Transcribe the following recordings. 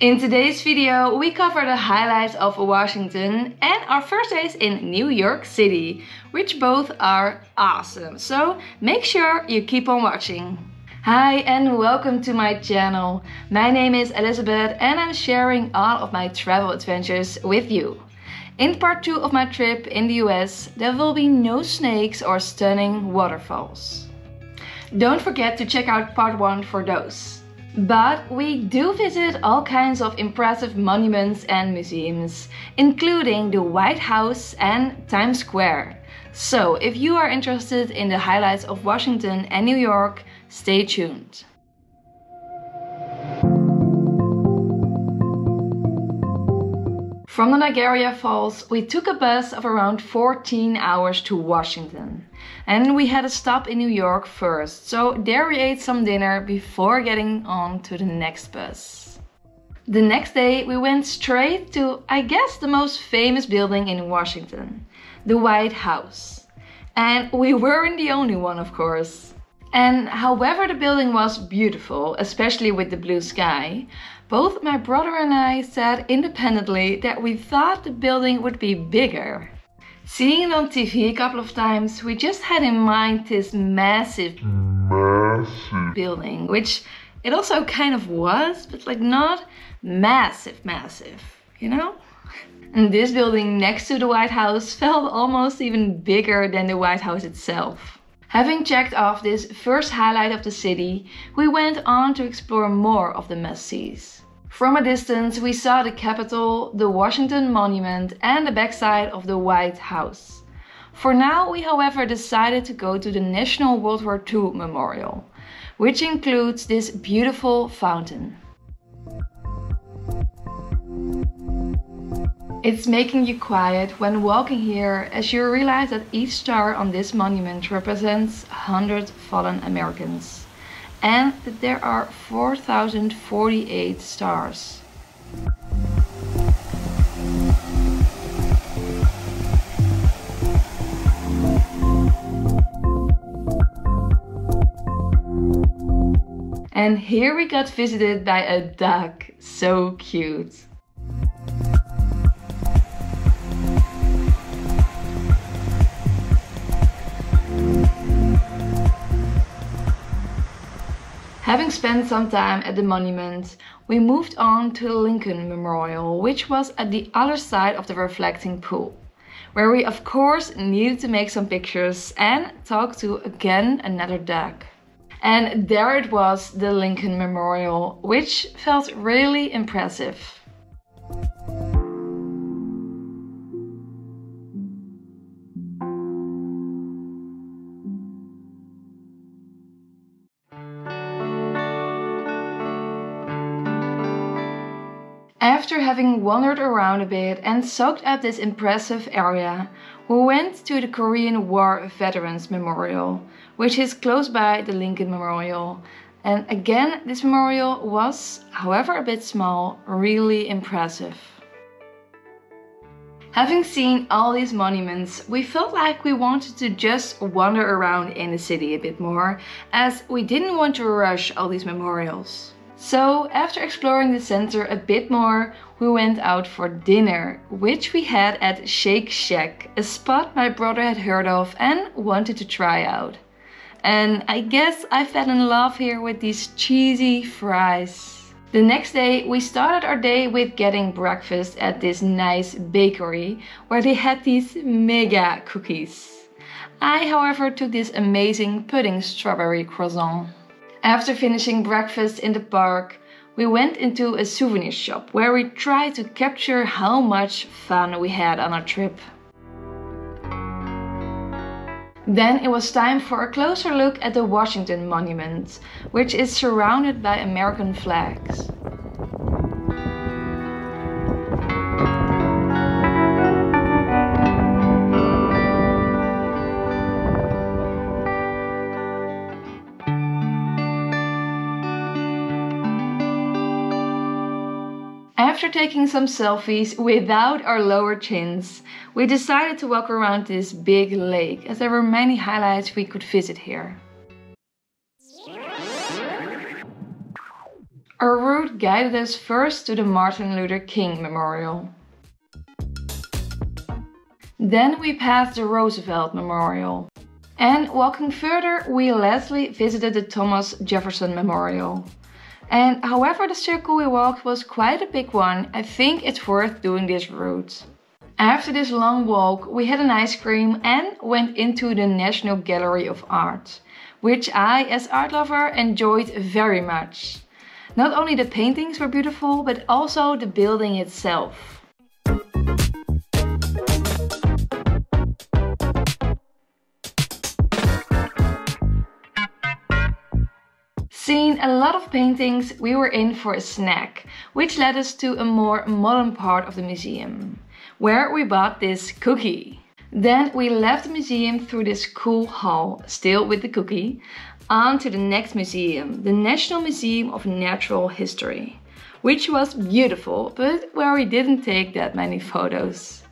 In today's video, we cover the highlights of Washington and our first days in New York City, which both are awesome. So make sure you keep on watching. Hi and welcome to my channel. My name is Elizabeth and I'm sharing all of my travel adventures with you. In part 2 of my trip in the US, there will be no snakes or stunning waterfalls. Don't forget to check out part 1 for those. But we do visit all kinds of impressive monuments and museums, including the White House and Times Square. So if you are interested in the highlights of Washington and New York, stay tuned. From the Niagara Falls, we took a bus of around 14 hours to Washington. And we had a stop in New York first, so there we ate some dinner before getting on to the next bus. The next day we went straight to, I guess, the most famous building in Washington, the White House. And we weren't the only one, of course. And however the building was beautiful, especially with the blue sky, both my brother and I said independently that we thought the building would be bigger. Seeing it on TV a couple of times, we just had in mind this massive building, which it also kind of was, but like not massive, you know? And this building next to the White House felt almost even bigger than the White House itself. Having checked off this first highlight of the city, we went on to explore more of the must-sees. From a distance, we saw the Capitol, the Washington Monument and the backside of the White House. For now, we however decided to go to the National World War II Memorial, which includes this beautiful fountain. It's making you quiet when walking here, as you realize that each star on this monument represents 100 fallen Americans. And that there are 4,048 stars. And here we got visited by a duck, so cute. Having spent some time at the monument, we moved on to the Lincoln Memorial, which was at the other side of the reflecting pool, where we of course needed to make some pictures and talk to again another duck. And there it was, the Lincoln Memorial, which felt really impressive. After having wandered around a bit and soaked up this impressive area, we went to the Korean War Veterans Memorial, which is close by the Lincoln Memorial. And again, this memorial was, however a bit small, really impressive. Having seen all these monuments, we felt like we wanted to just wander around in the city a bit more, as we didn't want to rush all these memorials. So after exploring the center a bit more, we went out for dinner, which we had at Shake Shack, a spot my brother had heard of and wanted to try out. And I guess I fell in love here with these cheesy fries. The next day we started our day with getting breakfast at this nice bakery where they had these mega cookies. I however took this amazing pudding strawberry croissant. After finishing breakfast in the park, we went into a souvenir shop where we tried to capture how much fun we had on our trip. Then it was time for a closer look at the Washington Monument, which is surrounded by American flags. After taking some selfies without our lower chins, we decided to walk around this big lake as there were many highlights we could visit here. Our route guided us first to the Martin Luther King Memorial. Then we passed the Roosevelt Memorial. And walking further, we lastly visited the Thomas Jefferson Memorial. And however the circle we walked was quite a big one, I think it's worth doing this route. After this long walk, we had an ice cream and went into the National Gallery of Art, which I, as art lover, enjoyed very much. Not only the paintings were beautiful, but also the building itself. Seeing a lot of paintings, we were in for a snack, which led us to a more modern part of the museum, where we bought this cookie. Then we left the museum through this cool hall, still with the cookie, on to the next museum, the National Museum of Natural History, which was beautiful, but where we didn't take that many photos.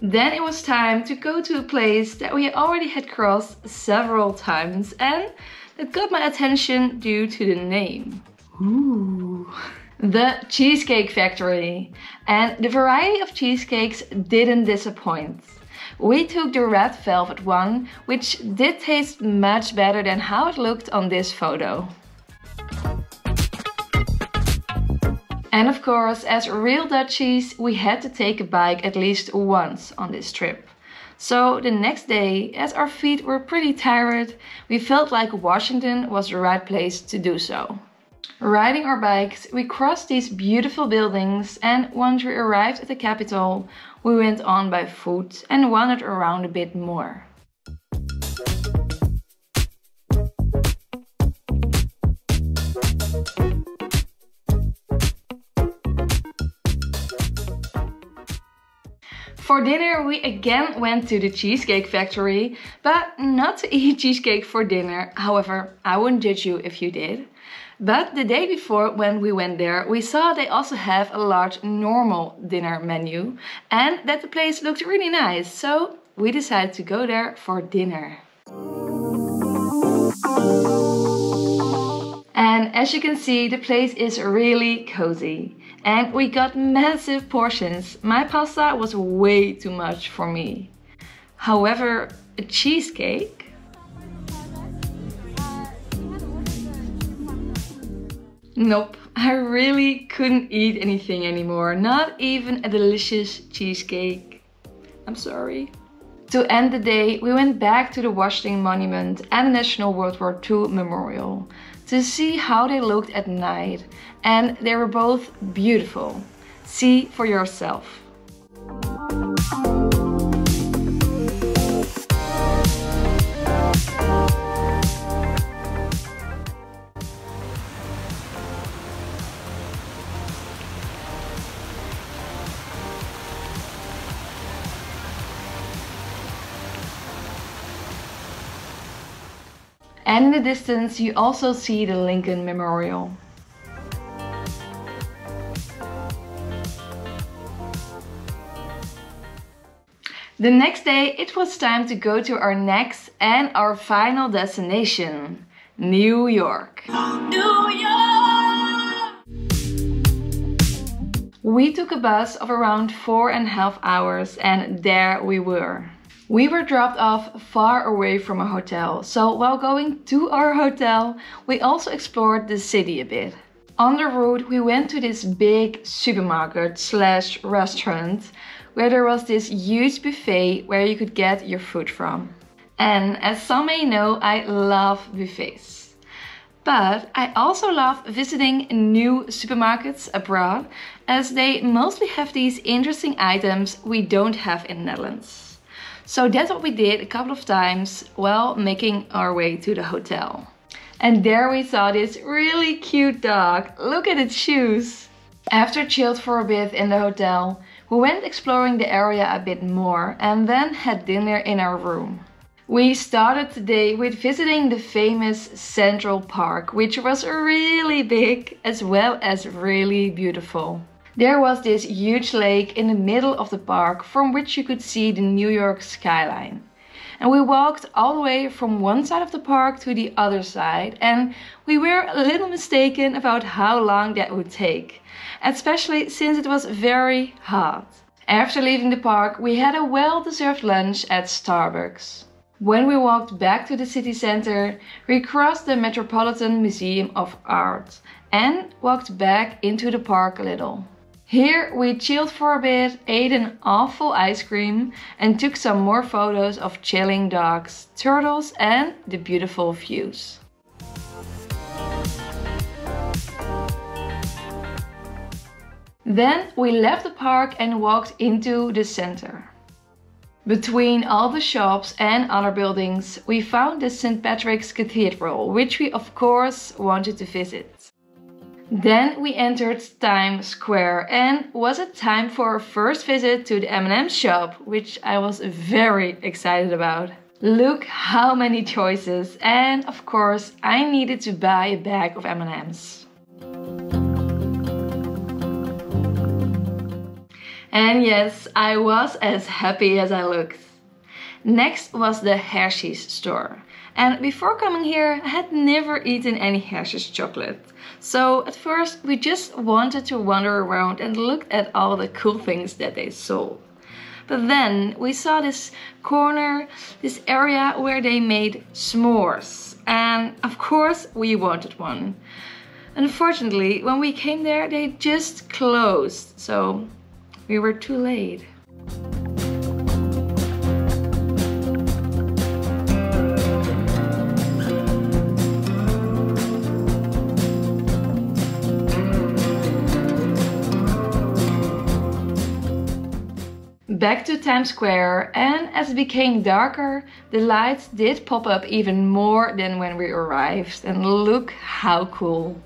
Then it was time to go to a place that we already had crossed several times and that got my attention due to the name. Ooh. The Cheesecake Factory. And the variety of cheesecakes didn't disappoint. We took the red velvet one, which did taste much better than how it looked on this photo. And of course, as real Dutchies, we had to take a bike at least once on this trip. So the next day, as our feet were pretty tired, we felt like Washington was the right place to do so. Riding our bikes, we crossed these beautiful buildings, and once we arrived at the Capitol, we went on by foot and wandered around a bit more. For dinner, we again went to the Cheesecake Factory, but not to eat cheesecake for dinner. However, I wouldn't judge you if you did. But the day before when we went there, we saw they also have a large normal dinner menu and that the place looked really nice. So we decided to go there for dinner. And as you can see, the place is really cozy. And we got massive portions. My pasta was way too much for me. However, a cheesecake? Nope, I really couldn't eat anything anymore. Not even a delicious cheesecake. I'm sorry. To end the day, we went back to the Washington Monument and the National World War II Memorial to see how they looked at night, and they were both beautiful. See for yourself. And in the distance you also see the Lincoln Memorial. The next day it was time to go to our next and our final destination, New York. New York! We took a bus of around 4.5 hours and there we were. We were dropped off far away from a hotel, so while going to our hotel, we also explored the city a bit. On the route, we went to this big supermarket / restaurant where there was this huge buffet where you could get your food from. And as some may know, I love buffets. But I also love visiting new supermarkets abroad, as they mostly have these interesting items we don't have in the Netherlands. So that's what we did a couple of times while making our way to the hotel. And there we saw this really cute dog. Look at its shoes. After chilled for a bit in the hotel, we went exploring the area a bit more and then had dinner in our room. We started today with visiting the famous Central Park, which was really big as well as really beautiful. There was this huge lake in the middle of the park from which you could see the New York skyline. And we walked all the way from one side of the park to the other side, and we were a little mistaken about how long that would take, especially since it was very hot. After leaving the park, we had a well-deserved lunch at Starbucks. When we walked back to the city center, we crossed the Metropolitan Museum of Art and walked back into the park a little. Here we chilled for a bit, ate an awful ice cream and took some more photos of chilling dogs, turtles and the beautiful views. Then we left the park and walked into the center. Between all the shops and other buildings, we found the St. Patrick's Cathedral, which we of course wanted to visit. Then we entered Times Square, and was it time for our first visit to the M&M shop, which I was very excited about. Look how many choices, and of course I needed to buy a bag of M&Ms. And yes, I was as happy as I looked. Next was the Hershey's store. And before coming here, I had never eaten any Hershey's chocolate. So at first we just wanted to wander around and look at all the cool things that they sold. But then we saw this corner, this area where they made s'mores. And of course we wanted one. Unfortunately, when we came there, they just closed. So we were too late. Back to Times Square, and as it became darker, the lights did pop up even more than when we arrived. And look how cool!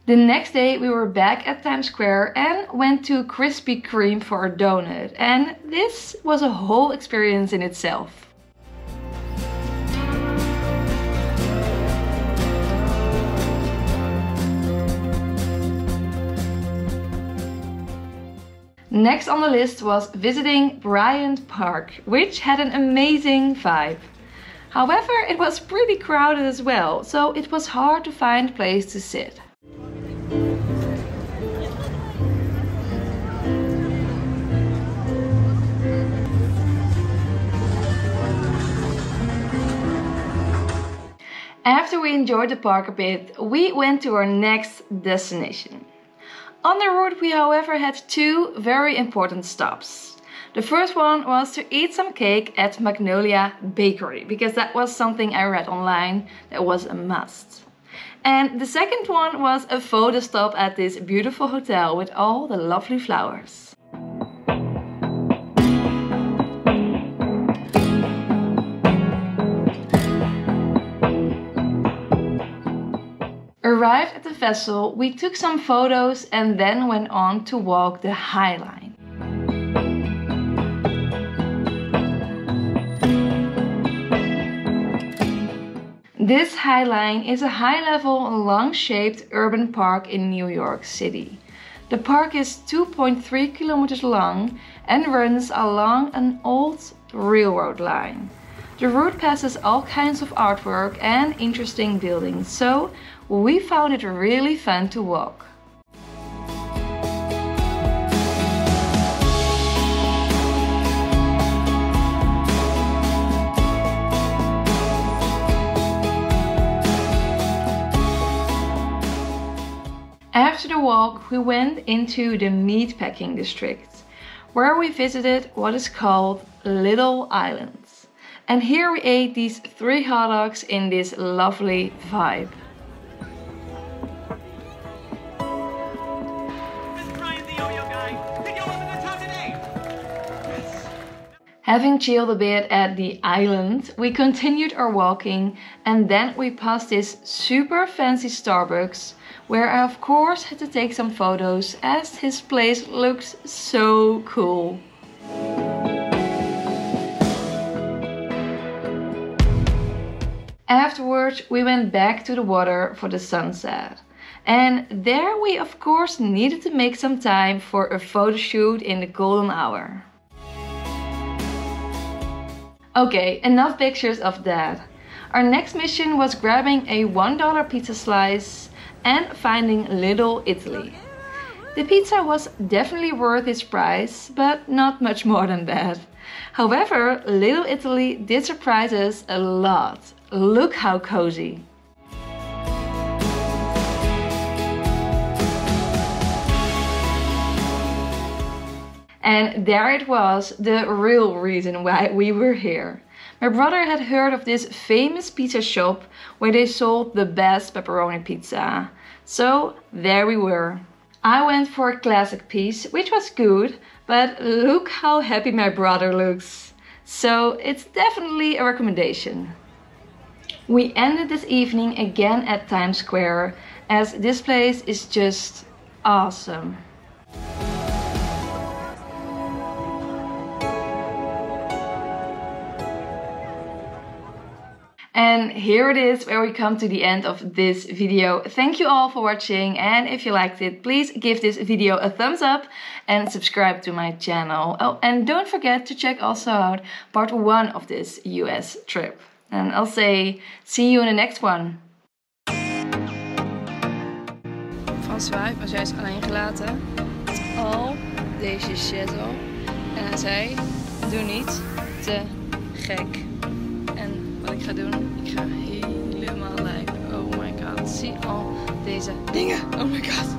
The next day we were back at Times Square and went to Krispy Kreme for a donut, and this was a whole experience in itself. Next on the list was visiting Bryant Park, which had an amazing vibe. However, it was pretty crowded as well, so it was hard to find a place to sit. After we enjoyed the park a bit, we went to our next destination. On the route we however had two very important stops. The first one was to eat some cake at Magnolia Bakery, because that was something I read online that was a must. And the second one was a photo stop at this beautiful hotel with all the lovely flowers. Arrived at the vessel, we took some photos and then went on to walk the High Line. This High Line is a high-level, long-shaped urban park in New York City. The park is 2.3 kilometers long and runs along an old railroad line. The route passes all kinds of artwork and interesting buildings, so we found it really fun to walk. After the walk, we went into the meatpacking district, where we visited what is called Little Island. And here we ate these 3 hot dogs in this lovely vibe. Having chilled a bit at the island, we continued our walking and then we passed this super fancy Starbucks, where I of course had to take some photos as his place looks so cool. Afterwards, we went back to the water for the sunset. And there we of course needed to make some time for a photo shoot in the golden hour. Okay, enough pictures of that. Our next mission was grabbing a $1 pizza slice and finding Little Italy. The pizza was definitely worth its price, but not much more than that. However, Little Italy did surprise us a lot. Look how cozy. And there it was, the real reason why we were here. My brother had heard of this famous pizza shop where they sold the best pepperoni pizza. So there we were. I went for a classic piece, which was good, but look how happy my brother looks. So it's definitely a recommendation. We ended this evening again at Times Square, as this place is just awesome. And here it is where we come to the end of this video. Thank you all for watching, and if you liked it, please give this video a thumbs up and subscribe to my channel. Oh, and don't forget to check also out part 1 of this US trip. And I'll say see you in the next one. Frans heeft maar zij is alleen gelaten met al deze shizzle. En hij zei, doe niet te gek. En wat ik ga doen, ik ga helemaal lijp. Oh my god, zie al deze dingen. Oh my god.